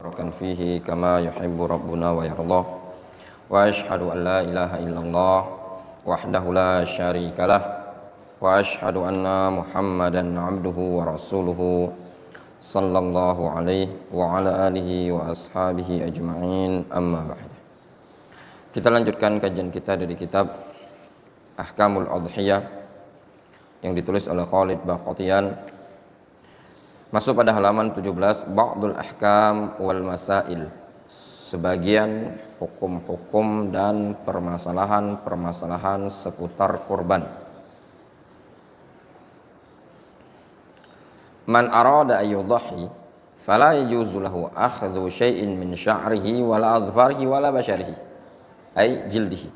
barakan fihi kama yuhibbu rabbuna wa yardah. Wa ashhadu an la ilaha illallah wahdahu la syarikalah wa ashhadu anna Muhammadan abduhu wa rasuluhu sallallahu alaihi wa ala alihi wa ashabihi ajma'in, amma ba'd. Kita lanjutkan kajian kita dari kitab Ahkamul Udhiyah yang ditulis oleh Khalid Baqatian. Masuk pada halaman 17, Ba'dul Ahkam wal Masail, sebagian hukum-hukum dan permasalahan-permasalahan seputar kurban. Man arada ayyudhahi fala yajuzu lahu akhdhu syai'in min sya'rihi wala adhfarihi wala basharihi ay jildihi.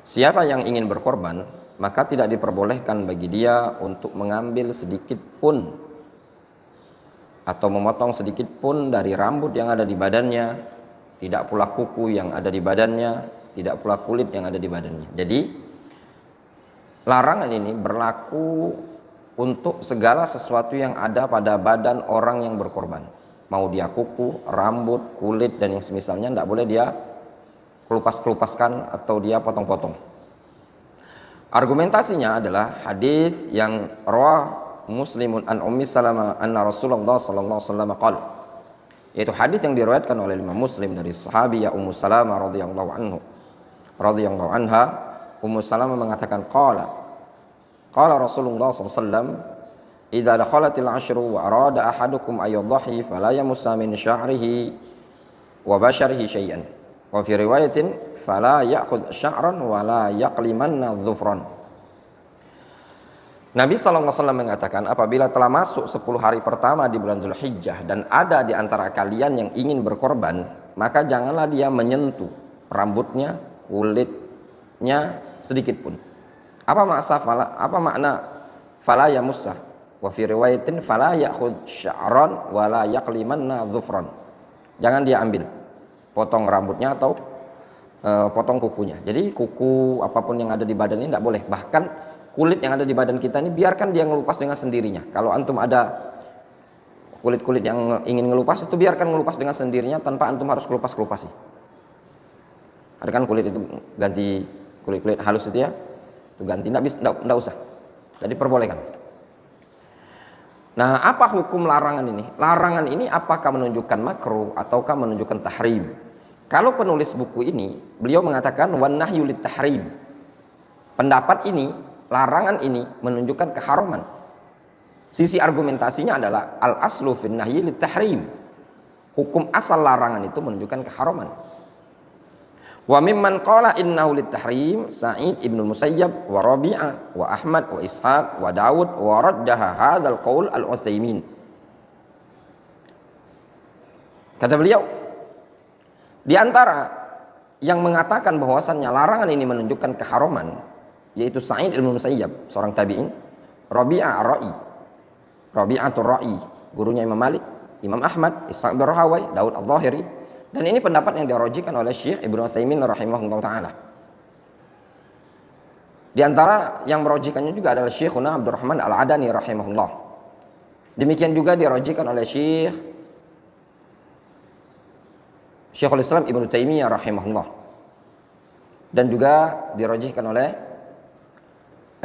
Siapa yang ingin berkorban, maka tidak diperbolehkan bagi dia untuk mengambil sedikit pun atau memotong sedikit pun dari rambut yang ada di badannya, tidak pula kuku yang ada di badannya, tidak pula kulit yang ada di badannya. Jadi larangan ini berlaku untuk segala sesuatu yang ada pada badan orang yang berkorban. Mau dia kuku, rambut, kulit dan yang semisalnya, tidak boleh dia kelupas-kelupaskan atau dia potong-potong. Argumentasinya adalah hadis yang rawah Muslimun an Ummi Salamah anna Rasulullah sallallahu alaihi wasallam qala, yaitu hadis yang diriwayatkan oleh Imam Muslim dari sahabiah Ummu Salamah radhiyallahu anha. Ummu Salamah mengatakan qala Rasulullah sallallahu alaihi wasallam, idza dakhalatil ashru wa arada ahadukum ayyudhahi fala yamussa min sya'rihi wa basharihi syai'an wa fi riwayatin fala ya'khudh sya'ran wa la yaqlimanna dhufran. Nabi SAW mengatakan, apabila telah masuk 10 hari pertama di bulan Dzulhijjah dan ada di antara kalian yang ingin berkorban, maka janganlah dia menyentuh rambutnya, kulitnya sedikit pun. Apa makna fala yamussah? Wa fi riwayatin fala ya'khudh sya'ran wa la yaqlimanna dhufran. Jangan dia ambil potong rambutnya atau potong kukunya. Jadi kuku apapun yang ada di badan ini tidak boleh. Bahkan kulit yang ada di badan kita ini biarkan dia ngelupas dengan sendirinya. Kalau antum ada kulit-kulit yang ingin ngelupas, itu biarkan ngelupas dengan sendirinya tanpa antum harus kelupas-kelupasi. Ada kan kulit itu ganti kulit-kulit halus itu ya, itu ganti, tidak usah. Jadi perbolehkan. Nah, apa hukum larangan ini? Larangan ini apakah menunjukkan makruh ataukah menunjukkan tahrim? Kalau penulis buku ini, beliau mengatakan wan nahyu lit tahrim. Pendapat ini, larangan ini menunjukkan keharaman. Sisi argumentasinya adalah al aslu fin nahyi lit tahrim. Hukum asal larangan itu menunjukkan keharaman. Wa mimman qala innahu lit tahrim Sa'id ibn Musayyab wa Rabi'ah wa Ahmad wa Ishaq wa Daud wa raddaha hadzal qaul al-Utsaimin. Kata beliau, di antara yang mengatakan bahwasannya larangan ini menunjukkan keharaman yaitu Sa'id ibn Musayyab, seorang tabi'in, Rabi'atul Ra'i, gurunya Imam Malik, Imam Ahmad, Ishaq bin Rahawai, Daud al-Zahiri. Dan ini pendapat yang dirojikan oleh Syekh Ibnu Utsaimin rahimahullah ta'ala. Di antara yang merojikannya juga adalah Syekhuna Abdurrahman al-Adani rahimahullah. Demikian juga dirojikan oleh Syekhul Islam Ibnu Taimiyah rahimahullah. Dan juga dirojihkan oleh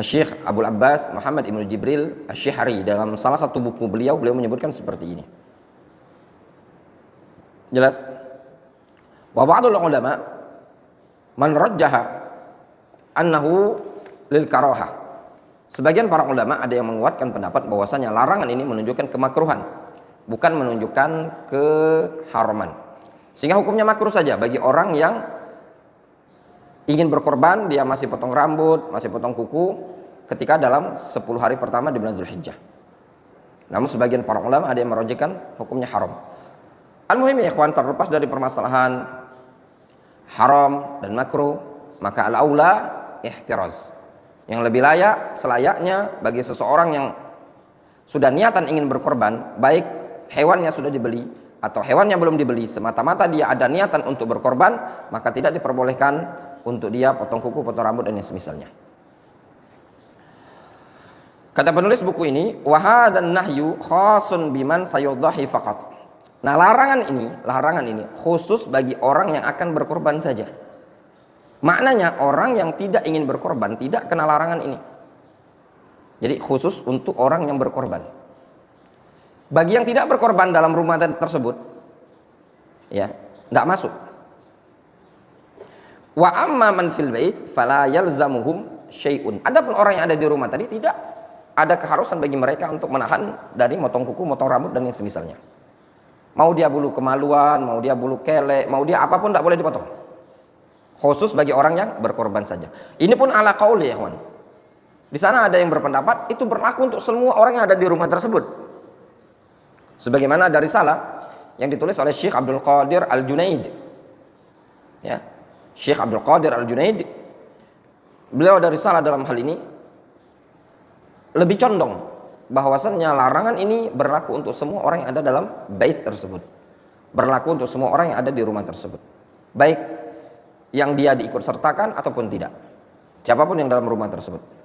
Syekh Abul Abbas Muhammad Ibnu Jibril Asy-Syihri dalam salah satu buku beliau menyebutkan seperti ini. Jelas? Wa ba'dul ulama man rajjaha annahu lil karahah. Sebagian para ulama ada yang menguatkan pendapat bahwasanya larangan ini menunjukkan kemakruhan, bukan menunjukkan keharaman. Sehingga hukumnya makruh saja bagi orang yang ingin berkorban, dia masih potong rambut, masih potong kuku ketika dalam 10 hari pertama di bulan Dzulhijjah. Namun sebagian para ulama ada yang merojihkan hukumnya haram. Al-muhim ya ikhwan, terlepas dari permasalahan haram dan makruh, maka al-aula ihtiraz. Yang lebih layak, selayaknya bagi seseorang yang sudah niatan ingin berkorban, baik hewannya sudah dibeli atau hewannya belum dibeli, semata-mata dia ada niatan untuk berkorban, maka tidak diperbolehkan untuk dia potong kuku, potong rambut dan yang semisalnya. Kata penulis buku ini, wa hadzan nahyu khasun biman sayudhahi faqat. Nah, larangan ini khusus bagi orang yang akan berkorban saja. Maknanya orang yang tidak ingin berkorban tidak kena larangan ini. Jadi khusus untuk orang yang berkorban. Bagi yang tidak berkorban dalam rumah tersebut, ya, tidak masuk. Wa amma man fil bait fala yalzamuhum syai'un. Adapun orang yang ada di rumah tadi tidak ada keharusan bagi mereka untuk menahan dari motong kuku, motong rambut dan yang semisalnya. Mau dia bulu kemaluan, mau dia bulu kelek, mau dia apapun tidak boleh dipotong. Khusus bagi orang yang berkorban saja. Ini pun ala qauli ya kawan. Di sana ada yang berpendapat itu berlaku untuk semua orang yang ada di rumah tersebut. Sebagaimana dari risalah yang ditulis oleh Syekh Abdul Qadir Al-Junaid. Ya. Syekh Abdul Qadir Al-Junaid, beliau ada risalah dalam hal ini lebih condong bahwasannya larangan ini berlaku untuk semua orang yang ada dalam bait tersebut. Berlaku untuk semua orang yang ada di rumah tersebut. Baik yang dia diikut sertakan ataupun tidak. Siapapun yang dalam rumah tersebut.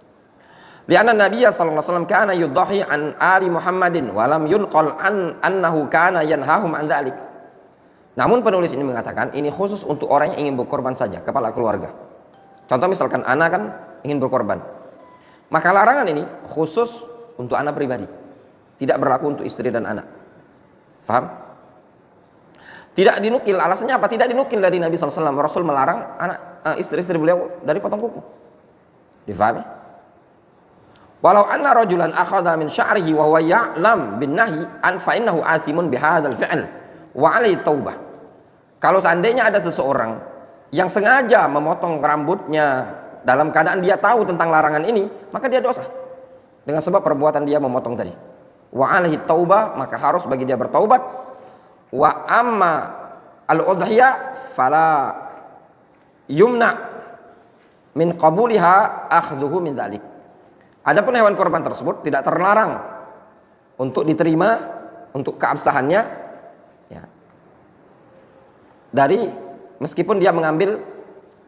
Lianna Nabiya sallallahu alaihi wasallam kana yudhahi an ali Muhammadin wa lam yunqal annahu kana yanhahum an dzalik. Namun penulis ini mengatakan ini khusus untuk orang yang ingin berkorban saja, kepala keluarga. Contoh misalkan anak kan ingin berkorban. Maka larangan ini khusus untuk anak pribadi. Tidak berlaku untuk istri dan anak. Faham? Tidak dinukil, alasannya apa? Tidak dinukil dari Nabi SAW. Rasul melarang anak istri-istri beliau dari potong kuku. Difahami? Walau anna rajulan akhadha min sya'rihi wa huwa ya'lam bin nahi an fa innahu athimun bihadzal fi'l wa 'alaihi taubah. Kalau seandainya ada seseorang yang sengaja memotong rambutnya dalam keadaan dia tahu tentang larangan ini, maka dia dosa dengan sebab perbuatan dia memotong tadi. Wa 'alaihi taubah, maka harus bagi dia bertaubat. Wa amma al-udhiyah fala yumna min qabuliha akhdhuhu min dzalik. Adapun hewan korban tersebut tidak terlarang untuk diterima untuk keabsahannya, ya, dari meskipun dia mengambil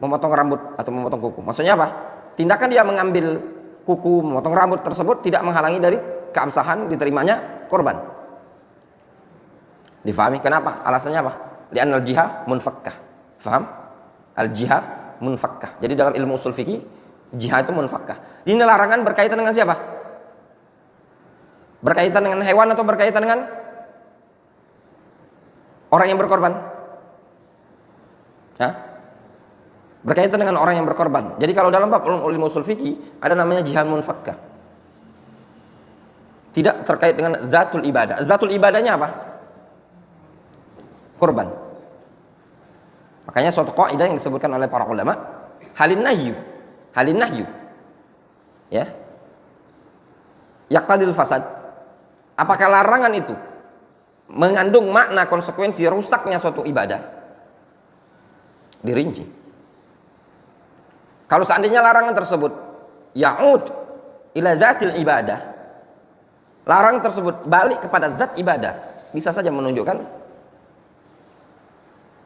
memotong rambut atau memotong kuku. Maksudnya apa? Tindakan dia mengambil kuku, memotong rambut tersebut tidak menghalangi dari keabsahan diterimanya korban. Difahami? Kenapa? Alasannya apa? Li'anal jihah munfakkah. Faham? Al jihah munfakkah. Jadi dalam ilmu usul fikih, jihad itu munfakkah. Ini larangan berkaitan dengan siapa? Berkaitan dengan hewan atau berkaitan dengan orang yang berkorban? Ya? Berkaitan dengan orang yang berkorban. Jadi kalau dalam bab ilmu usul fikih ada namanya jihad munfakkah. Tidak terkait dengan zatul ibadah. Zatul ibadahnya apa? Korban. Makanya suatu kaidah yang disebutkan oleh para ulama, halin nahyu, ya, yaqtadil fasad. Apakah larangan itu mengandung makna konsekuensi rusaknya suatu ibadah? Dirinci. Kalau seandainya larangan tersebut ya'ud ila zatil ibadah, larangan tersebut balik kepada zat ibadah, bisa saja menunjukkan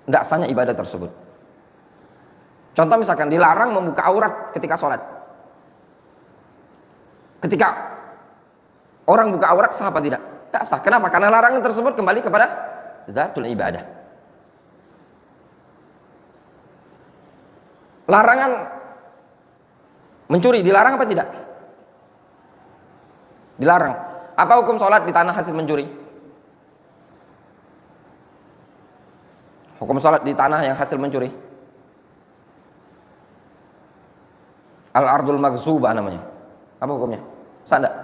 tidak sahnya ibadah tersebut. Contoh misalkan dilarang membuka aurat ketika sholat. Ketika orang buka aurat sah apa tidak? Tak sah. Kenapa? Karena larangan tersebut kembali kepada zatul ibadah. Larangan mencuri dilarang apa tidak? Dilarang. Apa hukum sholat di tanah hasil mencuri? Hukum sholat di tanah yang hasil mencuri. Al-ardul maghzubah namanya. Apa hukumnya? Sah enggak?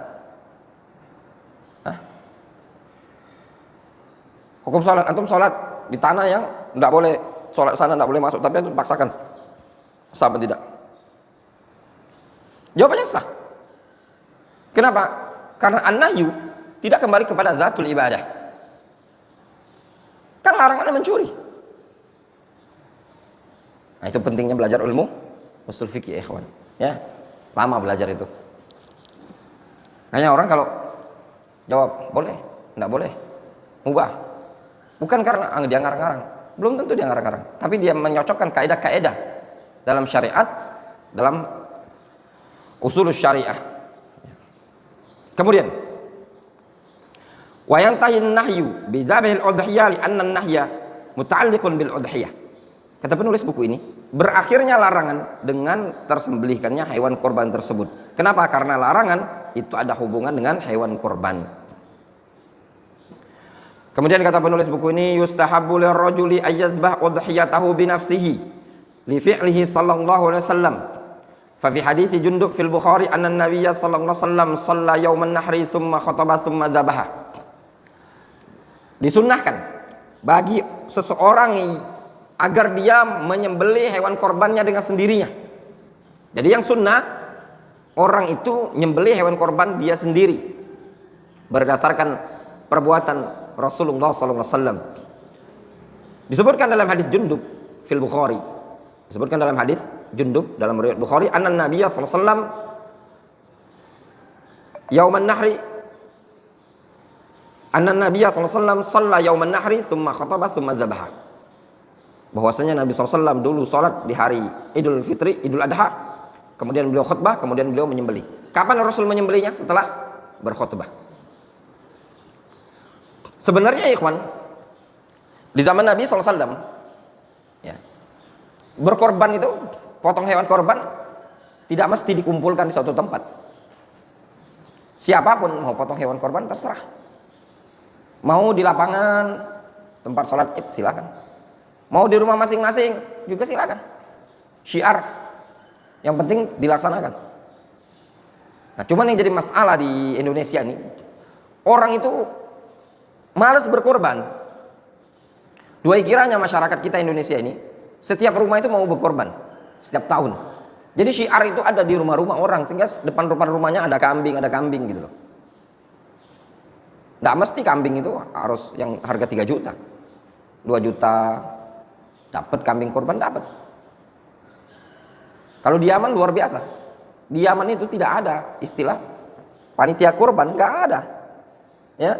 Hukum sholat, antum sholat di tanah yang enggak boleh, sholat sana enggak boleh masuk, tapi antum paksakan. Sah atau tidak? Jawabannya sah. Kenapa? Karena an-nahyu tidak kembali kepada zatul ibadah. Kan larangannya mencuri. Nah, itu pentingnya belajar ilmu usul fikih ya, ikhwan. Ya, lama belajar itu. Hanya orang kalau jawab boleh, enggak boleh, mubah. Bukan karena dia ngarang-ngarang, belum tentu dia ngarang-ngarang, tapi dia menyocokkan kaidah-kaidah dalam syariat, dalam usul syariah. Kemudian, Wa yantahi an-nahyu bi dzabhil udhiyah li anna an-nahya muta'alliqun bil udhiyah. Kata penulis buku ini, berakhirnya larangan dengan tersembelihkannya hewan korban tersebut. Kenapa? Karena larangan itu ada hubungan dengan hewan korban. Kemudian kata penulis buku ini, yustahabbu lirrajuli ayyazbah udhiyatahu bi nafsihi li fi'lihi sallallahu alaihi wasallam. Fa fi hadits Jundub fil Bukhari anna an-nabiy sallallahu alaihi wasallam shalla yauman nahri thumma khataba thumma dzabaha. Disunnahkan bagi seseorang agar dia menyembelih hewan korbannya dengan sendirinya. Jadi yang sunnah, orang itu menyembelih hewan korban dia sendiri berdasarkan perbuatan Rasulullah SAW. Disebutkan dalam hadis Jundub fil Bukhari, disebutkan dalam hadis Jundub dalam riwayat Bukhari, anna Nabiy SAW yauman nahri, anna Nabiy SAW shalla yauman nahri thumma khataba thumma dzabaha. Bahwasanya Nabi SAW dulu sholat di hari Idul Fitri, Idul Adha, kemudian beliau khutbah, kemudian beliau menyembelih. Kapan Rasul menyembelihnya? Setelah berkhutbah. Sebenarnya ikhwan, di zaman Nabi SAW ya, berkorban itu, potong hewan korban tidak mesti dikumpulkan di suatu tempat. Siapapun mau potong hewan korban terserah. Mau di lapangan tempat sholat id silakan, mau di rumah masing-masing juga silakan. Syiar, yang penting dilaksanakan. Nah, cuman yang jadi masalah di Indonesia ini, orang itu malas berkorban. Dua kiranya masyarakat kita Indonesia ini, setiap rumah itu mau berkorban setiap tahun. Jadi syiar itu ada di rumah-rumah orang, sehingga depan rumahnya ada kambing gitu loh. Nggak mesti kambing itu harus yang harga 3 juta 2 juta dapat kambing korban, dapat. Kalau di Yaman luar biasa. Di Yaman itu tidak ada istilah panitia korban, nggak ada ya.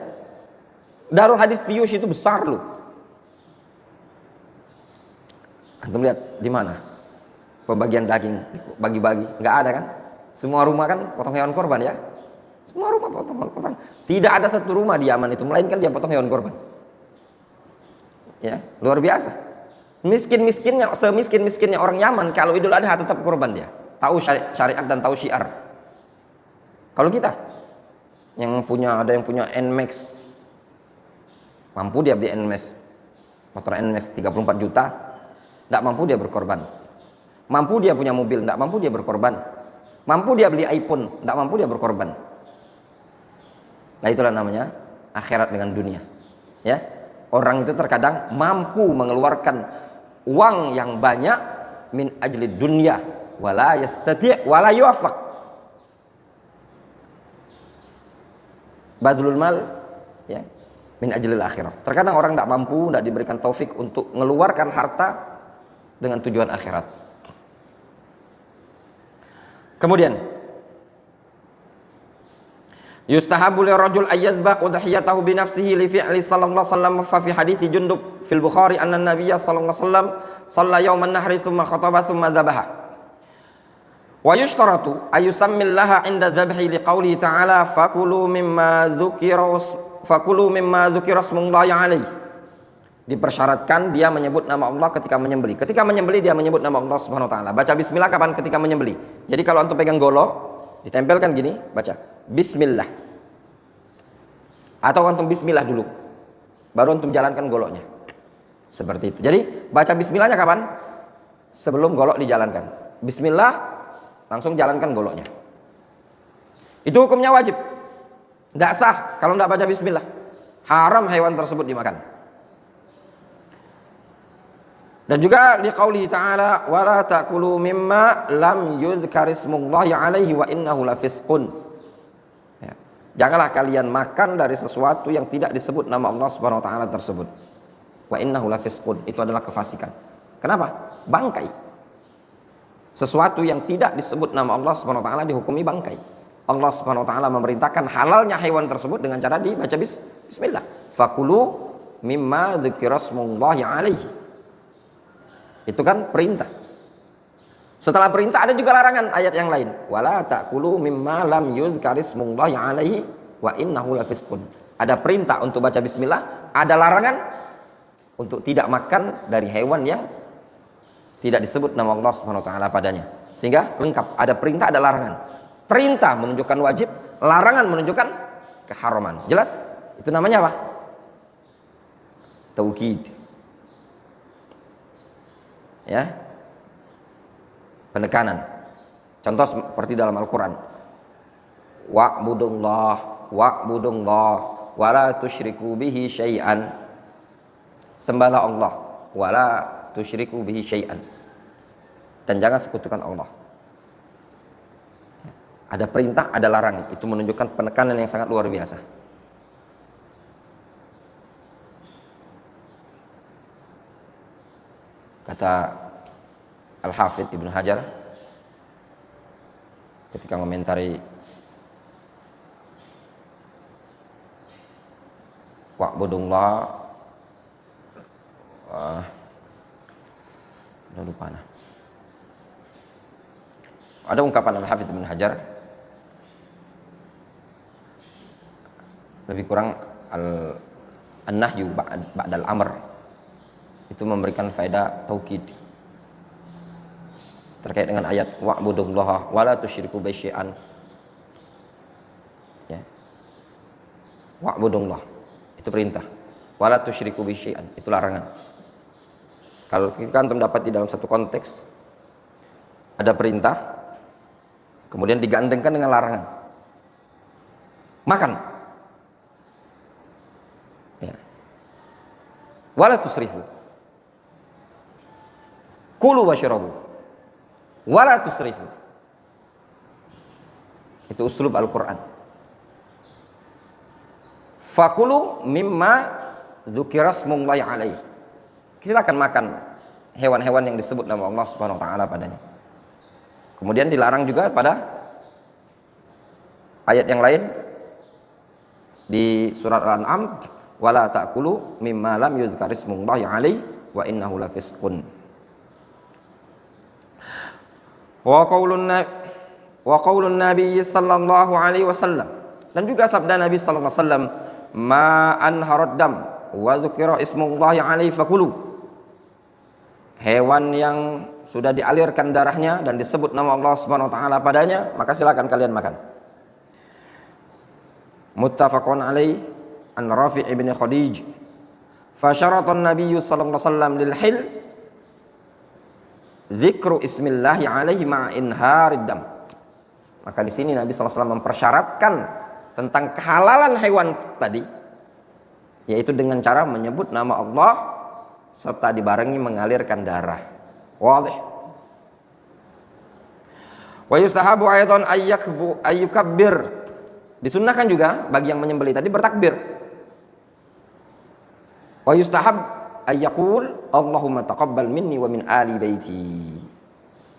Darul Hadis Fiyush itu besar loh. Antum lihat di mana pembagian daging bagi-bagi, nggak ada kan? Semua rumah kan potong hewan korban ya. Semua rumah potong hewan korban. Tidak ada satu rumah di Yaman itu melainkan dia potong hewan korban. Ya, luar biasa. Miskin-miskinnya, semiskin-miskinnya orang Yaman, kalau Idul Adha tetap korban dia. Tahu syariat dan tahu syiar. Kalau kita yang punya, ada yang punya Nmax, mampu dia beli Nmax, motor Nmax 34 juta, tidak mampu dia berkorban. Mampu dia punya mobil, tidak mampu dia berkorban. Mampu dia beli iPhone, tidak mampu dia berkorban. Nah, itulah namanya akhirat dengan dunia. Ya, orang itu terkadang mampu mengeluarkan uang yang banyak min ajli dunya, wala yastati' wala yuwaffaq. Badlul mal ya min ajlil akhirah. Terkadang orang tidak mampu, tidak diberikan taufik untuk mengeluarkan harta dengan tujuan akhirat. Kemudian yustahabu lirajul ayyazba udhiyatahu bi nafsihi li fi'li sallallahu alaihi wasallam fa fi hadits Jundub fil Bukhari anna an-nabiy sallallahu alaihi wasallam shalla yauman nahri thumma khataba thumma dzabaha. Wa yushtaratu ayusammillaha 'inda dzabhi liqauli ta'ala fakulu mimma dzukira smullahi alaihi. Dipersyaratkan dia menyebut nama Allah ketika menyembelih. Ketika menyembelih dia menyebut nama Allah Subhanahu wa taala. Baca bismillah kapan? Ketika menyembelih. Jadi kalau antum pegang golok, ditempelkan gini, baca bismillah. Atau antum bismillah dulu, baru antum jalankan goloknya. Seperti itu. Jadi baca bismillahnya kapan? Sebelum golok dijalankan. Bismillah, langsung jalankan goloknya. Itu hukumnya wajib. Tidak sah kalau tidak baca bismillah. Haram hewan tersebut dimakan. Dan juga liqauli ta'ala wala ta'kulu mimma lam yuzkarismullahi alaihi wa innahu lafisqun. Ya. Janganlah kalian makan dari sesuatu yang tidak disebut nama Allah Subhanahu wa taala tersebut. Wa innahu lafisqun, itu adalah kefasikan. Kenapa? Bangkai. Sesuatu yang tidak disebut nama Allah Subhanahu wa taala dihukumi bangkai. Allah Subhanahu wa taala memerintahkan halalnya hewan tersebut dengan cara dibaca bismillah. Fakulu mimma dzikirasmullahi alaihi. Itu kan perintah. Setelah perintah ada juga larangan ayat yang lain. Wala ta'kulu mimma lam yuzkarismullahi alaihi wa innahu lafisqun. Ada perintah untuk baca bismillah, ada larangan untuk tidak makan dari hewan yang tidak disebut nama Allah Subhanahu wa taala padanya. Sehingga lengkap, ada perintah, ada larangan. Perintah menunjukkan wajib, larangan menunjukkan keharaman. Jelas? Itu namanya apa? Taukid. Ya. Penekanan. Contoh seperti dalam Al-Qur'an. Wa'budullah wala tusyriku bihi syai'an. Sembahlah Allah wala tusyriku bihi syai'an. Dan jangan sekutukan Allah. Ada perintah, ada larangan. Itu menunjukkan penekanan yang sangat luar biasa. Kata Al-Hafidh Ibnu Hajar ketika mengomentari wa'budullah, udah lupa nah. Ada ungkapan Al-Hafidh Ibnu Hajar lebih kurang an-nahyu ba'dal amr, itu memberikan faedah taukid terkait dengan ayat wa'budullaha wala tusyriku bihi syai'an. Ya. Wa'budullah itu perintah, wala tusyriku bihi syai'an itu larangan. Kalau kita antum dapat di dalam satu konteks ada perintah kemudian digandengkan dengan larangan. Makan. Ya. Wala tusrifu. Kulu washrabu. Wala tusrifu. Itu uslub Al-Qur'an. Fakulu mimma dzukira smullahi alaihi. Silakan makan hewan-hewan yang disebut nama Allah Subhanahu wa taala padanya. Kemudian dilarang juga pada ayat yang lain di surat Al-An'am, wala ta'kulu mimma lam yuzkar ismullahi alaihi wa innahu lafisqun. Wa qaulun Nabi sallallahu alaihi wasallam, dan juga sabda Nabi sallallahu alaihi wasallam, ma anharad dam wa dzukira ismullahi alaihi fakulu. Hewan yang sudah dialirkan darahnya dan disebut nama Allah Subhanahu wa taala padanya, maka silakan kalian makan. Muttafaqun alaihi an Rafi' ibn Khadij. Fa syarata an-nabiy sallallahu alaihi wasallam lil hil dzikru ismillahi alaihi ma'a inharid dam. Maka di sini Nabi sallallahu alaihi wasallam mempersyaratkan tentang kehalalan hewan tadi, yaitu dengan cara menyebut nama Allah serta dibarengi mengalirkan darah. Wadih. Wa yustahabu aidan ayyukabbir. Disunnahkan juga bagi yang menyembelih tadi bertakbir. Wa yustahab ayyaqul Allahumma taqabbal minni wa min ali baiti.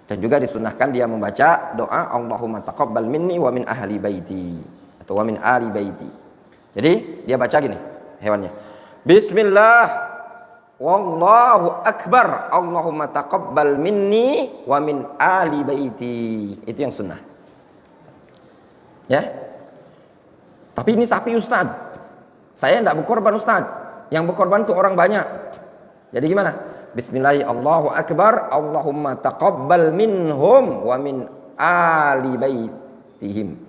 Dan juga disunnahkan dia membaca doa Allahumma taqabbal minni wa min ahli baiti atau wa min ali baiti. Jadi dia baca gini hewannya. Bismillah wallahu akbar Allahumma taqabbal minni wa min ali baiti. Itu yang sunnah. Ya. Tapi ini sapi Ustaz. Saya tidak berkorban Ustaz. Yang berkorban itu orang banyak. Jadi gimana? Bismillah Allahu akbar Allahumma taqabbal minhum wa min ali baitihim.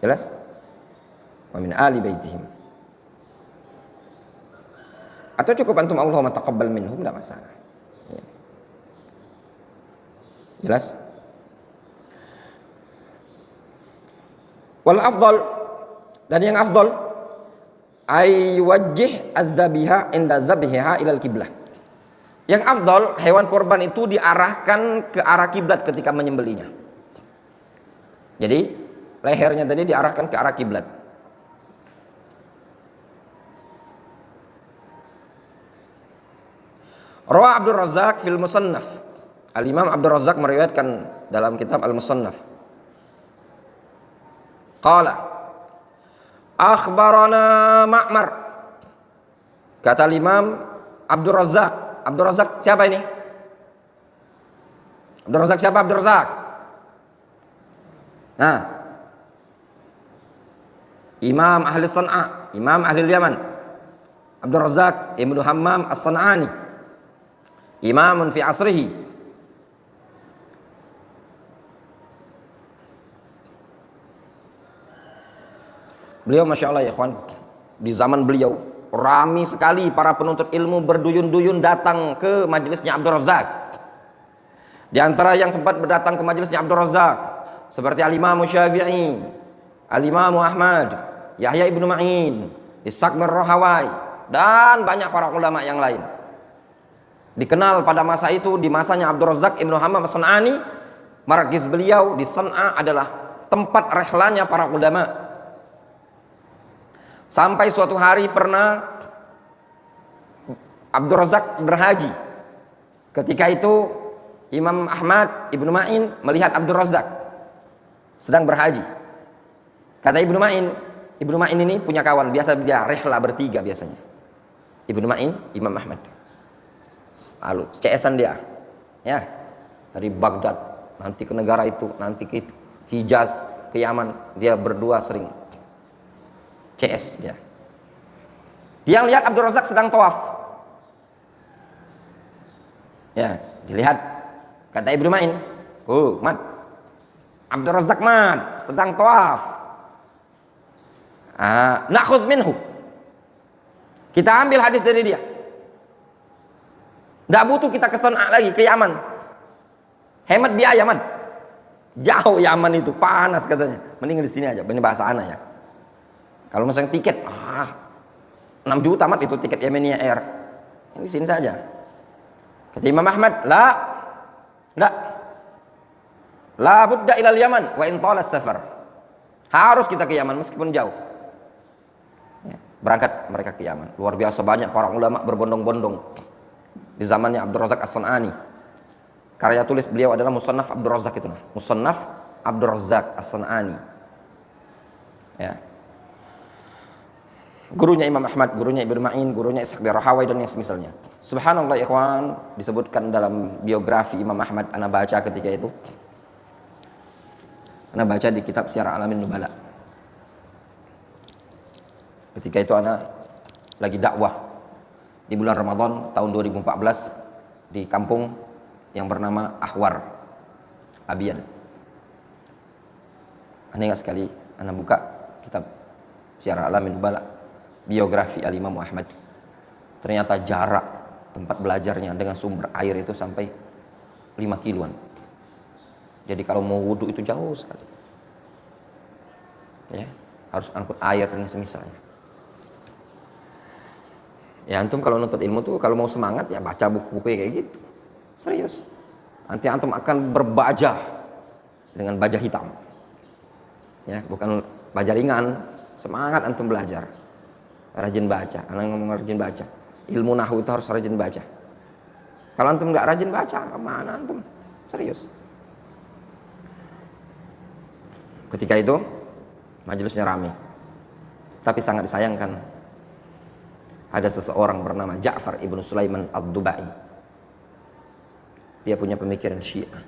Jelas? Wa min ali baitihim. Atau cukup antum Allahumma taqabbal minhum, tidak masalah. Ya. Jelas? Wal afdal, dan yang afdal ay wajjih az-zabiha inda zabiha ilal kiblah. Yang afdal hewan korban itu diarahkan ke arah kiblat ketika menyembelihnya. Jadi lehernya tadi diarahkan ke arah kiblat. Rawa Abdul Razzaq fil Musannaf. Al-Imam Abdul Razzaq meriwayatkan dalam kitab Al-Musannaf. Qala akhbarana Ma'mar. Kata Imam Abdul Razzaq. Abdul Razzaq siapa ini? Abdul Razzaq siapa? Abdul Razzaq. Nah, Imam ahli San'a, Imam ahli Yaman, Abdul Razak Ibnu Hammam As-San'ani, imamun fi asrihi. Beliau Masya Allah ya ikhwan, di zaman beliau ramai sekali para penuntut ilmu berduyun-duyun datang ke majelisnya Abdul Razak. Di antara yang sempat berdatang ke majelisnya Abdul Razak seperti Al-Imam Syafi'i, Al-Imam Ahmad, Yahya ibnu Ma'in, Ishaq bin Rahawai, dan banyak para ulama yang lain. Dikenal pada masa itu, di masanya Abdul Razak Ibnu Hammam As-San'ani, markiz beliau di San'a adalah tempat rehlanya para ulama. Sampai suatu hari pernah Abdul Razak berhaji. Ketika itu Imam Ahmad Ibnu Ma'in melihat Abdul Razak sedang berhaji. Kata Ibnu Ma'in ini punya kawan, biasa dia rehla bertiga biasanya. Ibnu Ma'in, Imam Ahmad. Lalu CS-an dia. Ya. Dari Baghdad nanti ke negara itu, nanti ke itu, Hijaz, ke Yaman, dia berdua sering CS dia. Dia lihat Abdul Razak sedang tawaf. Ya, dilihat. Kata Ibnu Ma'in, "Oh, Mat. Abdul Razak Mat sedang tawaf. Nakhudh minhu. Kita ambil hadis dari dia. Enggak butuh kita ke San'a lagi, ke Yaman. Hemat biaya, Mat. Jauh Yaman itu, panas katanya. Mending di sini aja, ini bahasa anak ya. Kalau misalnya tiket, 6 juta Mat itu tiket Yemenia Air. Ini di sini saja. Kata Imam Ahmad, enggak. La budda ilal Yaman wa in tala safar. Harus kita ke Yaman meskipun jauh. Ya, berangkat mereka ke Yaman. Luar biasa banyak para ulama berbondong-bondong di zamannya Abdul Razak As-San'ani. Karya tulis beliau adalah Musannaf Abdul Razak itu. Musannaf Abdul Razak As-San'ani. Ya. Gurunya Imam Ahmad, gurunya Ibnu Ma'in, gurunya Ishaq bin Rahawai dan yang semisalnya. Subhanallah ikhwan, disebutkan dalam biografi Imam Ahmad, ana baca ketika itu. Ana baca di kitab Syiar Alamin Nubala. Ketika itu ana lagi dakwah di bulan Ramadan tahun 2014 di kampung yang bernama Ahwar, Abian. Ana ingat sekali, ana buka kitab Syiar Alamin Nubala, biografi Al-Imam Ahmad. Ternyata jarak tempat belajarnya dengan sumber air itu sampai 5 kiloan. Jadi kalau mau wudhu itu jauh sekali. Ya, harus angkut air dan semisalnya. Ya antum kalau nuntut ilmu tuh kalau mau semangat ya baca buku-buku kayak gitu. Serius. Nanti antum akan berbaja dengan baja hitam. Ya, bukan baja ringan. Semangat antum belajar. Rajin baca, anak ngomong rajin baca. Ilmu nahwu itu harus rajin baca. Kalau antum nggak rajin baca, kemana antum? Serius. Ketika itu majelisnya ramai, tapi sangat disayangkan ada seseorang bernama Ja'far ibnu Sulaiman Ad-Dubai. Dia punya pemikiran Syiah,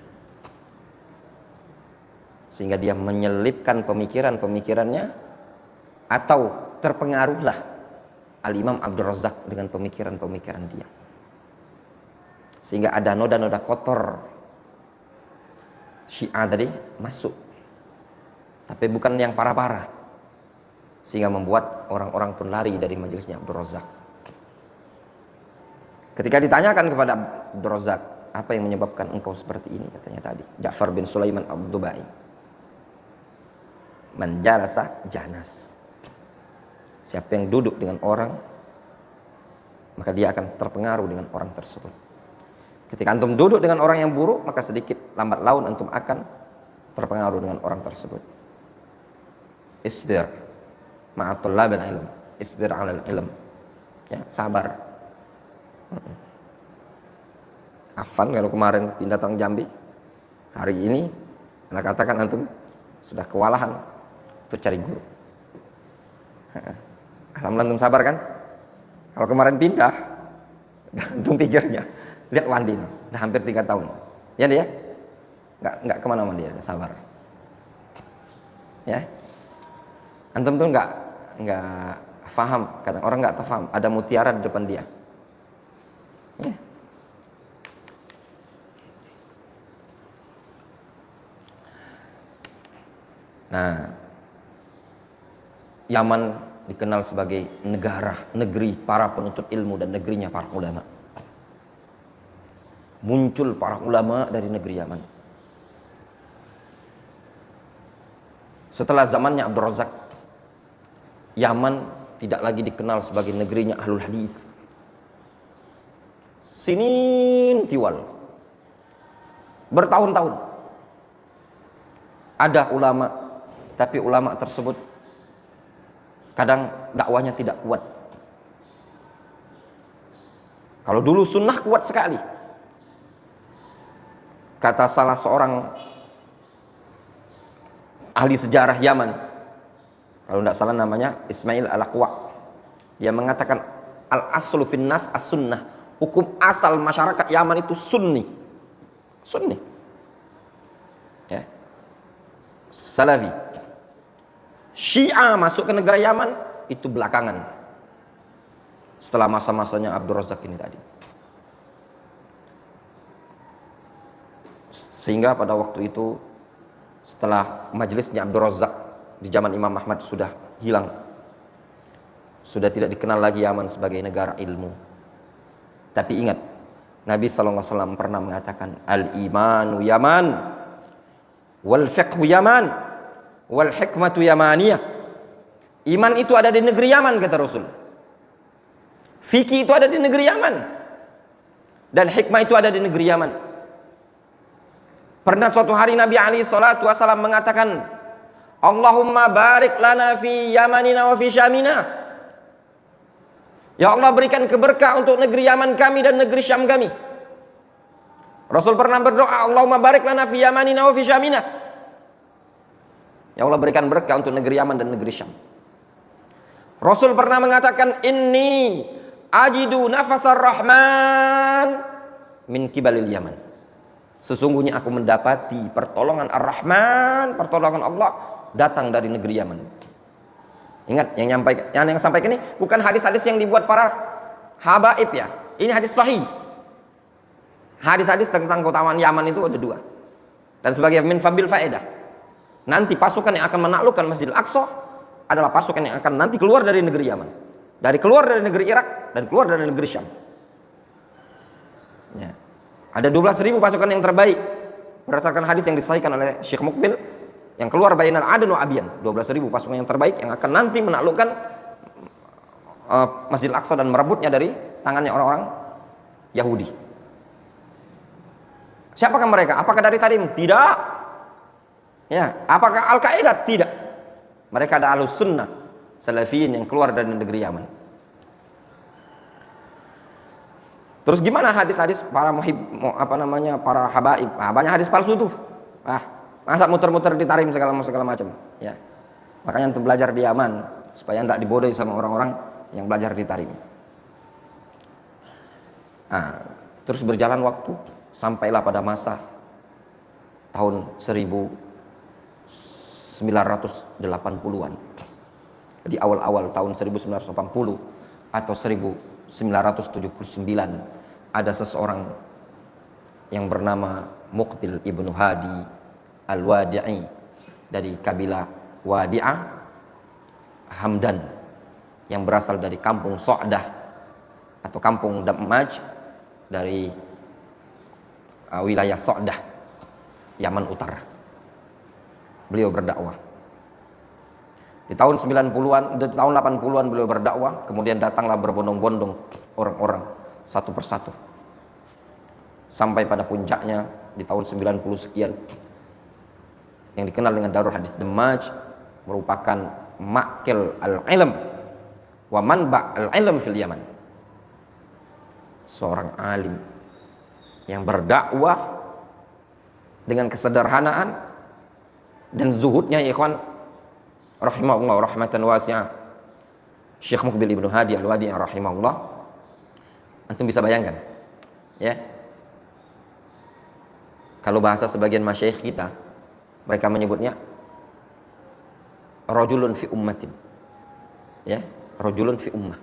sehingga dia menyelipkan pemikirannya atau terpengaruhlah Al-Imam Abdul Razak dengan pemikiran dia, sehingga ada noda-noda kotor Syiah tadi masuk, tapi bukan yang parah-parah, sehingga membuat orang-orang pun lari dari majelisnya Abdul Razak. Ketika ditanyakan kepada Abdul Razak, apa yang menyebabkan engkau seperti ini, katanya tadi Ja'far bin Sulaiman Ad-Dubai, man jalasa janas. Siapa yang duduk dengan orang, maka dia akan terpengaruh dengan orang tersebut. Ketika antum duduk dengan orang yang buruk, maka sedikit lambat laun antum akan terpengaruh dengan orang tersebut. Isbir ma'atullabil ilm, isbir 'alal ilm. Ya, sabar. Afan kalau kemarin pindah datang Jambi, hari ini anak katakan antum sudah kewalahan untuk cari guru. Alhamdulillah antum sabar kan? Kalau kemarin pindah, antum pikirnya, lihat Wandi, udah hampir 3 tahun. Ya dia, nggak kemana-mana dia, sabar. Ya, antum tuh nggak nggak faham, kadang orang nggak paham ada mutiara di depan dia. Ya. Nah, Yaman dikenal sebagai negeri para penuntut ilmu dan negerinya para ulama. Muncul para ulama dari negeri Yaman. Setelah zamannya Abdul Razak, Yaman tidak lagi dikenal sebagai negerinya ahlul hadis. Sinin tiwal, bertahun-tahun ada ulama, tapi ulama tersebut kadang dakwahnya tidak kuat. Kalau dulu sunnah kuat sekali, kata salah seorang ahli sejarah Yaman, kalau tidak salah namanya Ismail Al-Aqwa, dia mengatakan al-aslu finnas as-sunnah, hukum asal masyarakat Yaman itu sunni, ya. Salafi. Syiah masuk ke negara Yaman itu belakangan, setelah masa-masanya Abdul Razak ini tadi. Sehingga pada waktu itu, setelah majelisnya Abdul Razak di zaman Imam Ahmad sudah hilang, sudah tidak dikenal lagi Yaman sebagai negara ilmu. Tapi ingat, Nabi SAW pernah mengatakan, al-imanu Yaman, wal fiqhu Yaman, wal hikmatu Yamaniyah. Iman itu ada di negeri Yaman, kata Rasul. Fikih itu ada di negeri Yaman, dan hikmah itu ada di negeri Yaman. Pernah suatu hari Nabi SAW mengatakan, Allahumma barik lana fi Yamanina wa fi Syamina. Ya Allah, berikan keberkah untuk negeri Yaman kami dan negeri Syam kami. Rasul pernah berdoa, Allahumma barik lana fi Yamanina wa fi Syamina. Ya Allah, berikan berkah untuk negeri Yaman dan negeri Syam. Rasul pernah mengatakan, inni ajidu nafasar rahman min kibalil Yaman. Sesungguhnya aku mendapati pertolongan Ar-Rahman, pertolongan Allah datang dari negeri Yaman. Ingat, yang sampaikan ini bukan hadis-hadis yang dibuat para habaib ya. Ini hadis sahih. Hadis-hadis tentang keutamaan Yaman itu ada dua. Dan sebagai min fabil faedah, nanti pasukan yang akan menaklukkan Masjidil Aqsa adalah pasukan yang akan nanti keluar dari negeri Yaman, keluar dari negeri Irak, dan keluar dari negeri Syam. Ya. Ada 12.000 pasukan yang terbaik berdasarkan hadis yang disahihkan oleh Syekh Mukbil, yang keluar bainal Aden wa Abian. 12.000 pasukan yang terbaik yang akan nanti menaklukkan Masjidil Aqsa dan merebutnya dari tangannya orang-orang Yahudi. Siapakah mereka? Apakah dari Tarim? Tidak. Ya, apakah Al-Qaeda? Tidak. Mereka ada Ahlus Sunnah, Salafiyin yang keluar dari negeri Yaman. Terus gimana hadis-hadis para para habaib? Banyak hadis palsu tuh. Masa muter-muter di Tarim segala macam. Ya. Makanya untuk belajar di Yaman supaya tidak dibodohi sama orang-orang yang belajar di Tarim. Terus berjalan waktu, sampailah pada masa tahun 1980-an. Di awal-awal tahun 1980 atau 1979, ada seseorang yang bernama Muqbil ibnu Hadi al-Wadi'i dari kabilah Wadi'ah Hamdan, yang berasal dari kampung So'dah atau kampung Damaj dari wilayah So'dah, Yaman Utara. Beliau berdakwah di tahun 90-an, di tahun 80-an beliau berdakwah, kemudian datanglah berbondong-bondong orang-orang satu persatu sampai pada puncaknya di tahun 90 sekian yang dikenal dengan Darul Hadis Damaj, merupakan makil al-ilm wa manba al-ilm fil Yaman. Seorang alim yang berdakwah dengan kesederhanaan dan zuhudnya, ya ikhwan, rahimahullah rahmatan wasi'ah, Syekh Muqbil ibnu Hadi al-Wadi'i rahimahullah. Antum bisa bayangkan, ya, kalau bahasa sebagian masyayikh kita, mereka menyebutnya rajulun fi ummatin, Ya, rajulun fi ummah.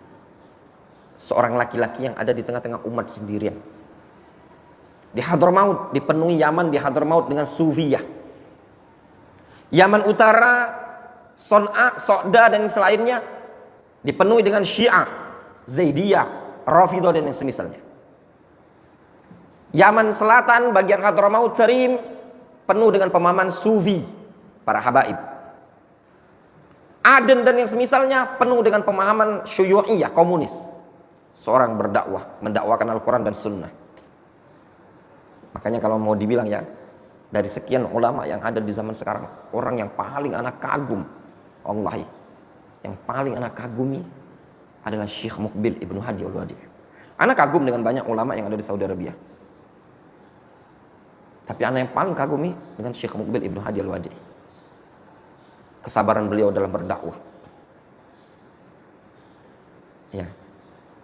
Seorang laki-laki yang ada di tengah-tengah umat sendirian. Di Hadramaut, dipenuhi Yaman di Hadramaut dengan Sufiyah. Yaman Utara, Son'a, So'da dan selainnya dipenuhi dengan Syiah, Zaidiyah, Rafidhah dan yang semisalnya. Yaman Selatan, bagian Hadramaut Tarim, penuh dengan pemahaman Sufi, para habaib. Aden dan yang semisalnya penuh dengan pemahaman Syuyu'iyah, komunis. Seorang berdakwah, mendakwakan Al-Quran dan Sunnah. Makanya kalau mau dibilang ya, dari sekian ulama yang ada di zaman sekarang, orang yang paling anak kagum, wallahi, yang paling anak kagumi adalah Syekh Muqbil Ibnu Hadi Al-Wadi'. Anak kagum dengan banyak ulama yang ada di Saudi Arabia. Tapi anak yang paling kagumi dengan Syekh Muqbil Ibnu Hadi Al-Wadi'. Kesabaran beliau dalam berdakwah. Ya.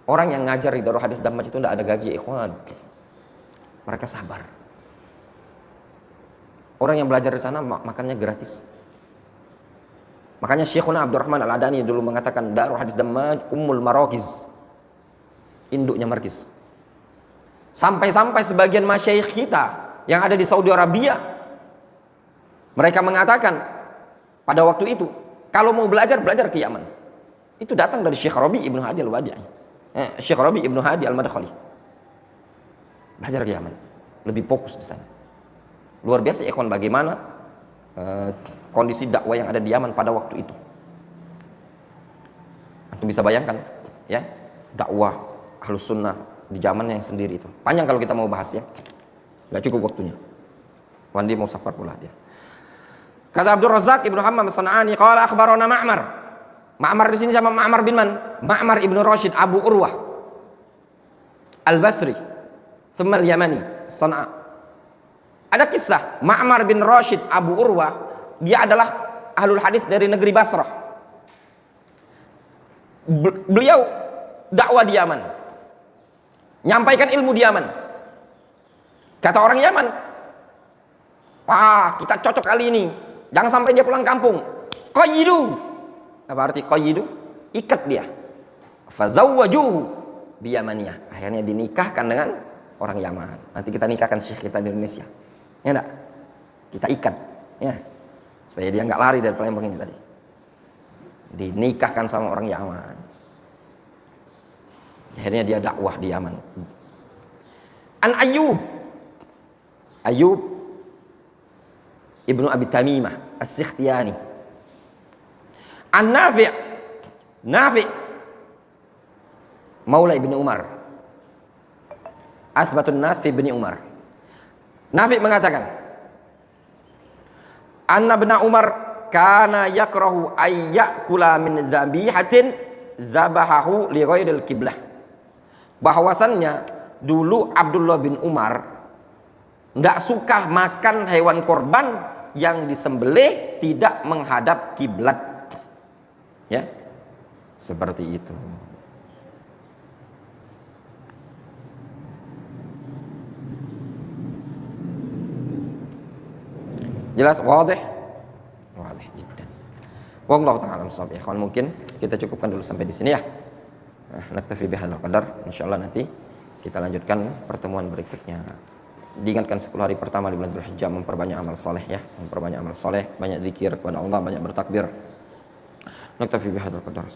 Orang yang ngajar di Darul Hadis Dammaj itu tidak ada gaji, ikhwan. Mereka sabar. Orang yang belajar di sana makannya gratis. Makanya Syekhuna Abdurrahman Al-Adani dulu mengatakan Darul Hadis Dammaj Ummul Marakiz. Induknya markiz. Sampai-sampai sebagian masyayikh kita yang ada di Saudi Arabia, mereka mengatakan pada waktu itu, kalau mau belajar ke Yaman. Itu datang dari Syekh Rabi Ibnu Hadi Al-Wadi'. Syekh Rabi Ibnu Hadi Al-Madkhali. Belajar ke Yaman. Lebih fokus di sana. Luar biasa ikhwan bagaimana kondisi dakwah yang ada di Yaman pada waktu itu. Antum bisa bayangkan ya, dakwah Ahlus Sunnah di zaman yang sendiri itu. Panjang kalau kita mau bahas ya. Enggak cukup waktunya. Wandi mau safar pula dia. Kata Abdul Razak Ibnu Hammam As-San'ani, qala akhbarana Ma'mar. Ma'mar di sini sama Ma'mar bin Man? Ma'mar Ibnu Rashid Abu Urwah Al-Basri, thumma Al-Yamani, San'a. Ada kisah Ma'mar bin Rashid Abu Urwah, dia adalah ahlul hadis dari negeri Basrah. Beliau dakwah di Yaman. Nyampaikan ilmu di Yaman. Kata orang Yaman, "Wah, kita cocok kali ini. Jangan sampai dia pulang kampung. Qayyidu." Apa arti qayyidu? Ikat dia. Fazawwajuhu bi Yamaniyah. Akhirnya dinikahkan dengan orang Yaman. Nanti kita nikahkan syekh kita di Indonesia. Ya enggak? Kita ikat, ya. Supaya dia enggak lari dari Palembang ini tadi. Dinikahkan sama orang Yaman. Akhirnya dia dakwah di Yaman. An Ayyub Ibnu Abi Tamimah As-Sikhtiyani. An Nafi' Maula Ibnu Umar. Asbatun nas fi Ibni Umar. Nafi' mengatakan, Anna ibn Umar kana yakrahu ay ya'kula min dhabihatin zabahahu li ghairil qiblah. Bahwasannya dulu Abdullah bin Umar tidak suka makan hewan korban yang disembelih tidak menghadap kiblat. Ya, seperti itu. Jelas? Wadih? Wadih jiddan. Wallahu ta'ala shawab. Ikhwan, mungkin kita cukupkan dulu sampai di sini ya. Naktafi bihadzal qadar. Insyaallah nanti kita lanjutkan pertemuan berikutnya. Diingatkan 10 hari pertama di bulan Dzulhijjah memperbanyak amal saleh ya, memperbanyak amal saleh, banyak zikir kepada Allah, banyak bertakbir. Naktafi bihadzal qadar.